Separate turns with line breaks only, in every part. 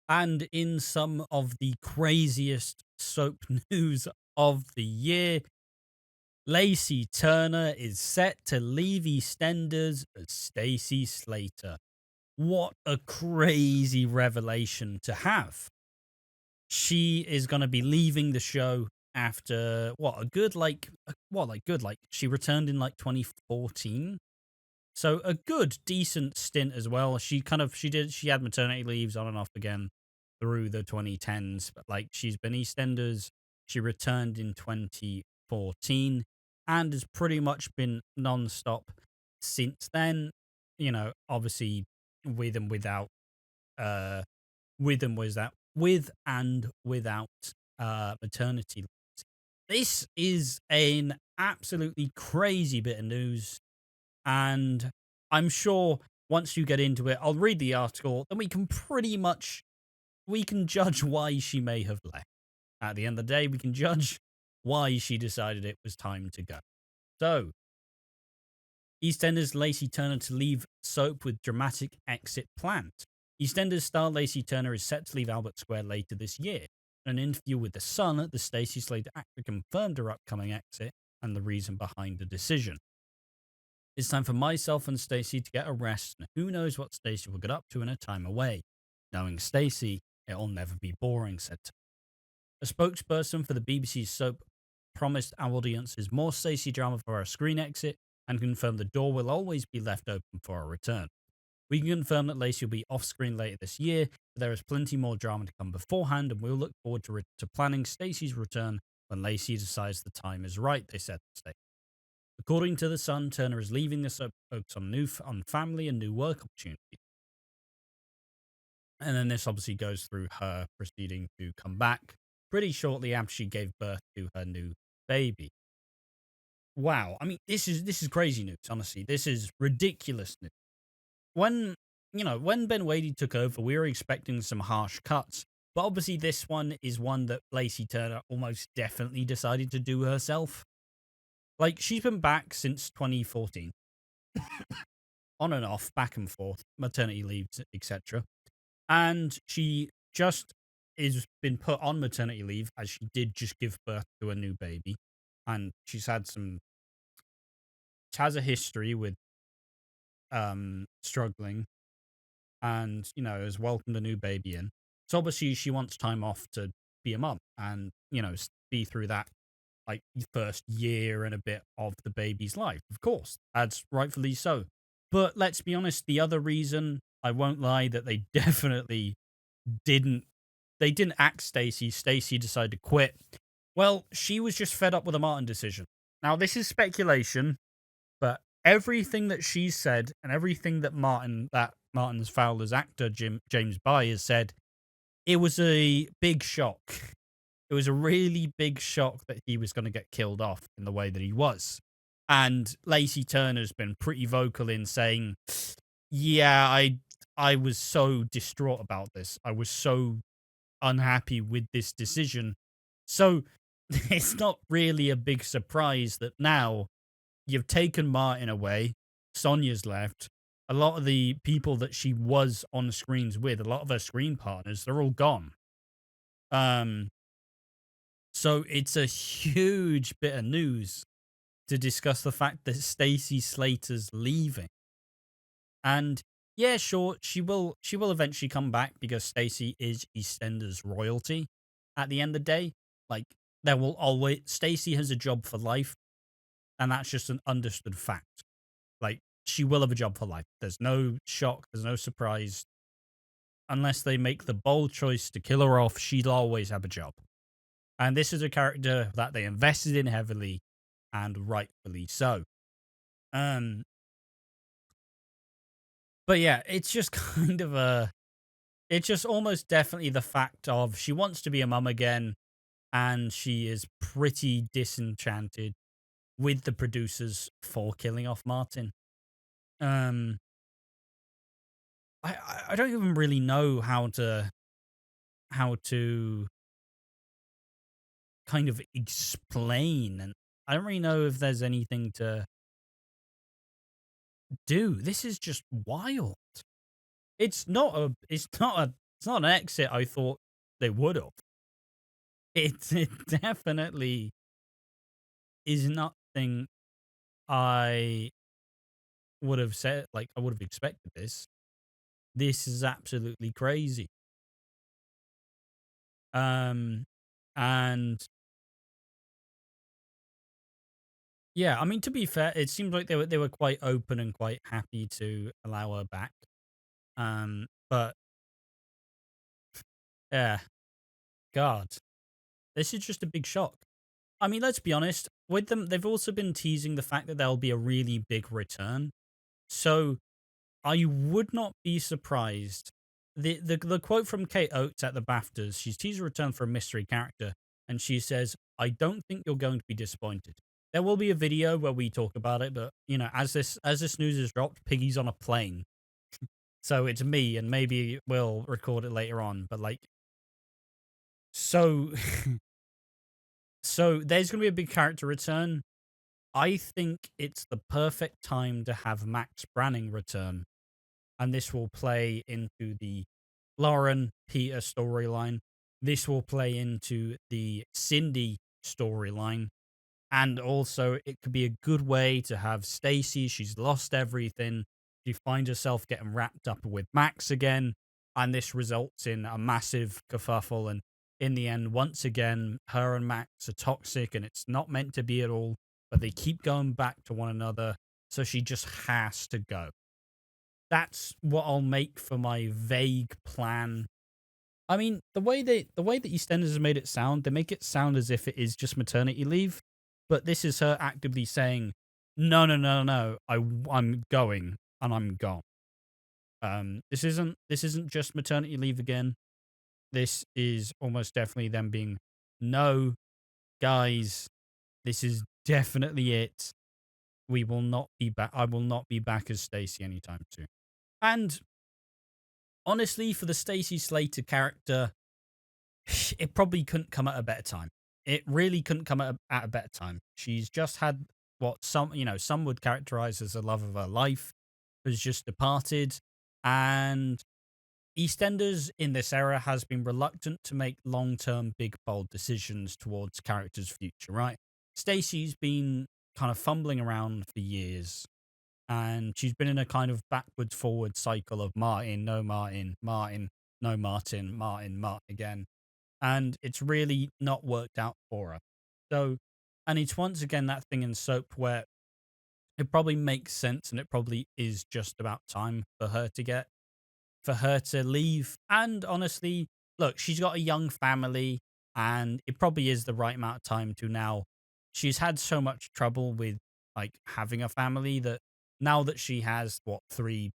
And in some of the craziest soap news of the year, Lacey Turner is set to leave EastEnders as Stacey Slater. What a crazy revelation to have. She is going to be leaving the show after she returned in like 2014. So a good decent stint as well. She had maternity leaves on and off again through the 2010s, but like she's been EastEnders. She returned in 2014 and has pretty much been non-stop since then. Obviously with and without uh with and without maternity leave. This is an absolutely crazy bit of news, and I'm sure once you get into it, I'll read the article, then we can judge why she may have left. At the end of the day, we can judge why she decided it was time to go. So, EastEnders Lacey Turner to leave soap with dramatic exit planned. EastEnders star Lacey Turner is set to leave Albert Square later this year. In an interview with The Sun, the Stacey Slater actor confirmed her upcoming exit and the reason behind the decision. It's time for myself and Stacey to get a rest, and who knows what Stacey will get up to in her time away. Knowing Stacey, it'll never be boring, said Turner. A spokesperson for the BBC soap promised our audiences more Stacey drama for our screen exit and confirmed the door will always be left open for our return. We can confirm that Lacey will be off-screen later this year, but there is plenty more drama to come beforehand, and we'll look forward to planning Stacey's return when Lacey decides the time is right, they said. According to The Sun, Turner is leaving the soap focus on family and new work opportunities. And then this obviously goes through her proceeding to come back pretty shortly after she gave birth to her new baby. Wow, I mean, this is crazy news, honestly. This is ridiculous news. When Ben Wadey took over, we were expecting some harsh cuts, but obviously this one is one that Lacey Turner almost definitely decided to do herself. Like, she's been back since 2014, on and off, back and forth, maternity leaves, etc. And she just is been put on maternity leave as she did just give birth to a new baby, and she has a history with struggling, and has welcomed a new baby in. So obviously she wants time off to be a mum and be through that like first year and a bit of the baby's life. Of course, that's rightfully so. But let's be honest, the other reason, I won't lie, that they definitely didn't axe Stacey. Stacey decided to quit. Well, she was just fed up with the Martin decision. Now, this is speculation, but everything that she said and everything that Martin's Fowler's actor, James By, has said, it was a big shock. It was a really big shock that he was going to get killed off in the way that he was. And Lacey Turner's been pretty vocal in saying, yeah, I was so distraught about this. I was so unhappy with this decision. So it's not really a big surprise that now you've taken Martin away, Sonia's left, a lot of the people that she was on screens with, a lot of her screen partners, they're all gone. So it's a huge bit of news to discuss the fact that Stacey Slater's leaving. And yeah, sure, she will eventually come back because Stacey is EastEnders royalty. At the end of the day, like, there will always Stacey has a job for life, and that's just an understood fact. Like, she will have a job for life. There's no shock, there's no surprise. Unless they make the bold choice to kill her off, she'll always have a job. And this is a character that they invested in heavily, and rightfully so. But yeah, it's just it's just almost definitely the fact of she wants to be a mum again, and she is pretty disenchanted with the producers for killing off Martin. I don't even really know how to kind of explain, and I don't really know if there's anything to do. This is just wild. It's not a It's not an exit I thought they would have. It definitely is nothing I would have said. Like, I would have expected this. This is absolutely crazy. Um, and yeah, I mean, to be fair, it seems like they were quite open and quite happy to allow her back. But yeah, God, this is just a big shock. I mean, let's be honest, with them, they've also been teasing the fact that there'll be a really big return. So I would not be surprised. The quote from Kate Oates at the BAFTAs, she's teased a return for a mystery character, and she says, "I don't think you're going to be disappointed." There will be a video where we talk about it, but as this news is dropped, Piggy's on a plane, so it's me, and maybe we'll record it later on. But like, so so there's going to be a big character return. I think it's the perfect time to have Max Branning return, and this will play into the Lauren Peter storyline. This will play into the Cindy storyline. And also, it could be a good way to have Stacy. She's lost everything. She finds herself getting wrapped up with Max again. And this results in a massive kerfuffle. And in the end, once again, her and Max are toxic and it's not meant to be at all. But they keep going back to one another. So she just has to go. That's what I'll make for my vague plan. I mean, the way that EastEnders has made it sound, they make it sound as if it is just maternity leave, but this is her actively saying, "No, no, no, no, I'm going and I'm gone." This isn't just maternity leave again. This is almost definitely them being, "No, guys, this is definitely it. We will not be back. I will not be back as Stacey anytime soon." And honestly, for the Stacey Slater character, it probably couldn't come at a better time. It really couldn't come at a better time. She's just had what some would characterize as the love of her life has just departed, and EastEnders in this era has been reluctant to make long-term, big, bold decisions towards characters' future. Right? Stacey's been kind of fumbling around for years, and she's been in a kind of backwards, forward cycle of Martin, no Martin, Martin, no Martin, Martin, Martin again, and it's really not worked out for her. So, and it's once again that thing in soap where it probably makes sense and it probably is just about time for her to leave. And honestly, look, she's got a young family and it probably is the right amount of time to now. She's had so much trouble with like having a family that now that she has three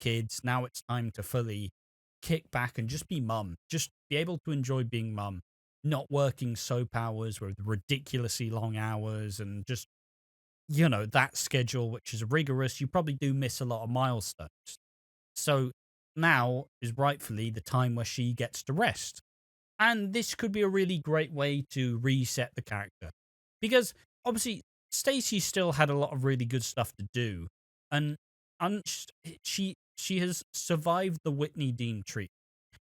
kids, now it's time to fully kick back and just be mum. Just be able to enjoy being mum, not working soap hours with ridiculously long hours and just, that schedule, which is rigorous. You probably do miss a lot of milestones. So now is rightfully the time where she gets to rest. And this could be a really great way to reset the character. Because obviously, Stacey still had a lot of really good stuff to do. And she has survived the Whitney Dean treat,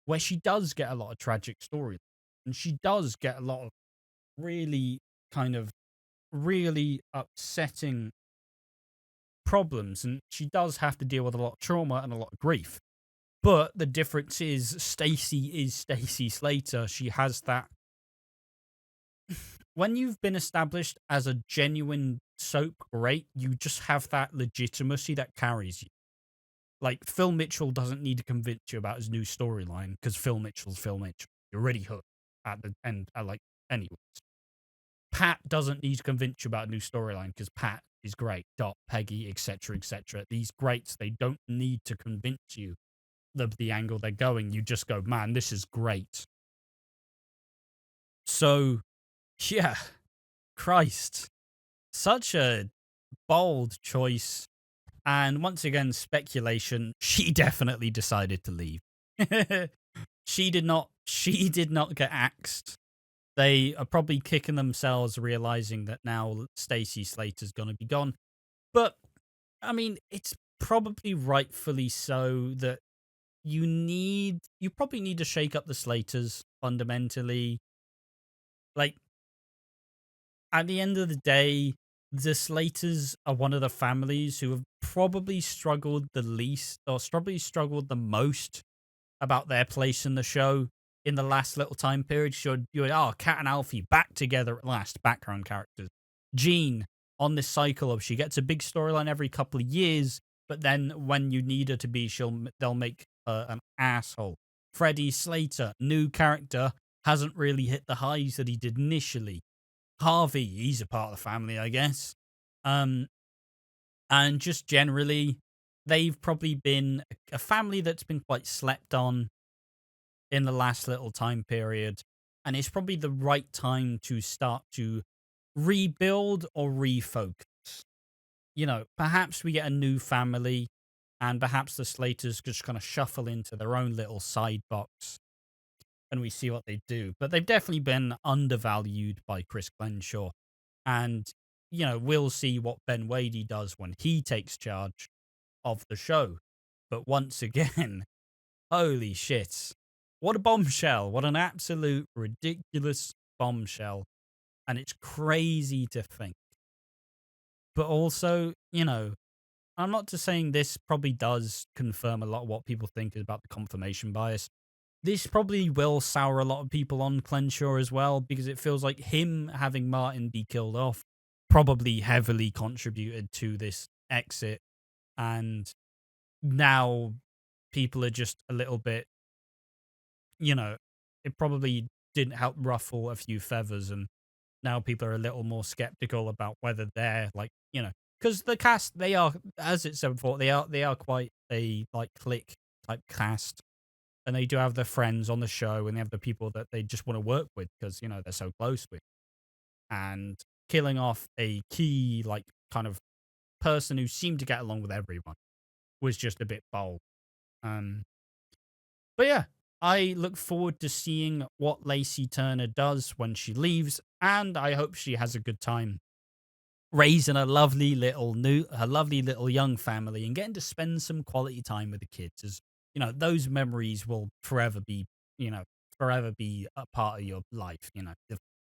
where she does get a lot of tragic stories. And she does get a lot of really kind of really upsetting problems. And she does have to deal with a lot of trauma and a lot of grief. But the difference is Stacey is Stacey Slater. She has that. When you've been established as a genuine soap great, you just have that legitimacy that carries you. Like, Phil Mitchell doesn't need to convince you about his new storyline because Phil Mitchell's Phil Mitchell. You're already hooked at the end. Anyways. Pat doesn't need to convince you about a new storyline because Pat is great. Dot, Peggy, etc., etc. These greats, they don't need to convince you the angle they're going. You just go, man, this is great. So, yeah, Christ, such a bold choice. And once again, speculation. She definitely decided to leave. She did not. She did not get axed. They are probably kicking themselves, realizing that now Stacey Slater's going to be gone. But I mean, it's probably rightfully so that you probably need to shake up the Slaters fundamentally. Like, at the end of the day, the Slaters are one of the families who have probably struggled the least, or probably struggled the most about their place in the show in the last little time period. Kat and Alfie back together at last, background characters. Jean on this cycle of she gets a big storyline every couple of years, but then when you need her to be, they'll make an asshole. Freddie Slater, new character, hasn't really hit the highs that he did initially. Harvey, he's a part of the family, I guess. Um, and just generally, they've probably been a family that's been quite slept on in the last little time period. And it's probably the right time to start to rebuild or refocus. Perhaps we get a new family and perhaps the Slaters just kind of shuffle into their own little side box and we see what they do. But they've definitely been undervalued by Chris Glenshaw. And, we'll see what Ben Wadey does when he takes charge of the show. But once again, holy shit. What a bombshell. What an absolute ridiculous bombshell. And it's crazy to think. But also, I'm not just saying this probably does confirm a lot of what people think about the confirmation bias. This probably will sour a lot of people on Glenshaw as well, because it feels like him having Martin be killed off probably heavily contributed to this exit. And now people are just a little bit, it probably didn't help ruffle a few feathers. And now people are a little more skeptical about whether they're because the cast, they are, as it said before, they are quite a clique type cast. And they do have their friends on the show, and they have the people that they just want to work with because, they're so close with. And killing off a key, kind of person who seemed to get along with everyone was just a bit bold. But yeah, I look forward to seeing what Lacey Turner does when she leaves, and I hope she has a good time raising a lovely little young family and getting to spend some quality time with the kids. As those memories will forever be a part of your life.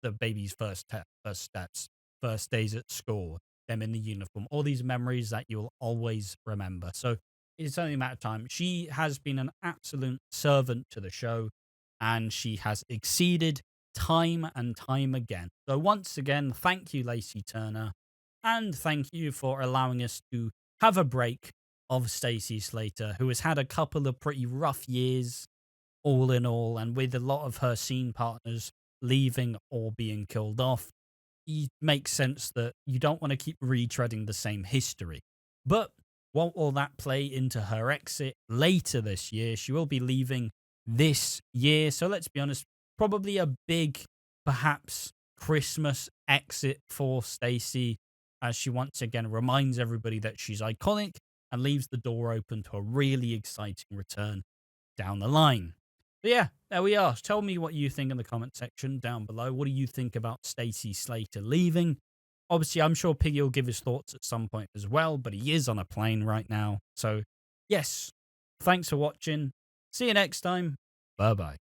The baby's first steps, first days at school, them in the uniform, all these memories that you'll always remember. So it's only a matter of time. She has been an absolute servant to the show, and she has exceeded time and time again. So once again, thank you, Lacey Turner. And thank you for allowing us to have a break of Stacey Slater, who has had a couple of pretty rough years, all in all, and with a lot of her scene partners leaving or being killed off, it makes sense that you don't want to keep retreading the same history. But what will that play into her exit later this year? She will be leaving this year, so let's be honest, probably a big, perhaps, Christmas exit for Stacey, as she once again reminds everybody that she's iconic and leaves the door open to a really exciting return down the line. But yeah, there we are. Tell me what you think in the comment section down below. What do you think about Stacey Slater leaving? Obviously, I'm sure Piggy will give his thoughts at some point as well, but he is on a plane right now. So, yes, thanks for watching. See you next time. Bye-bye.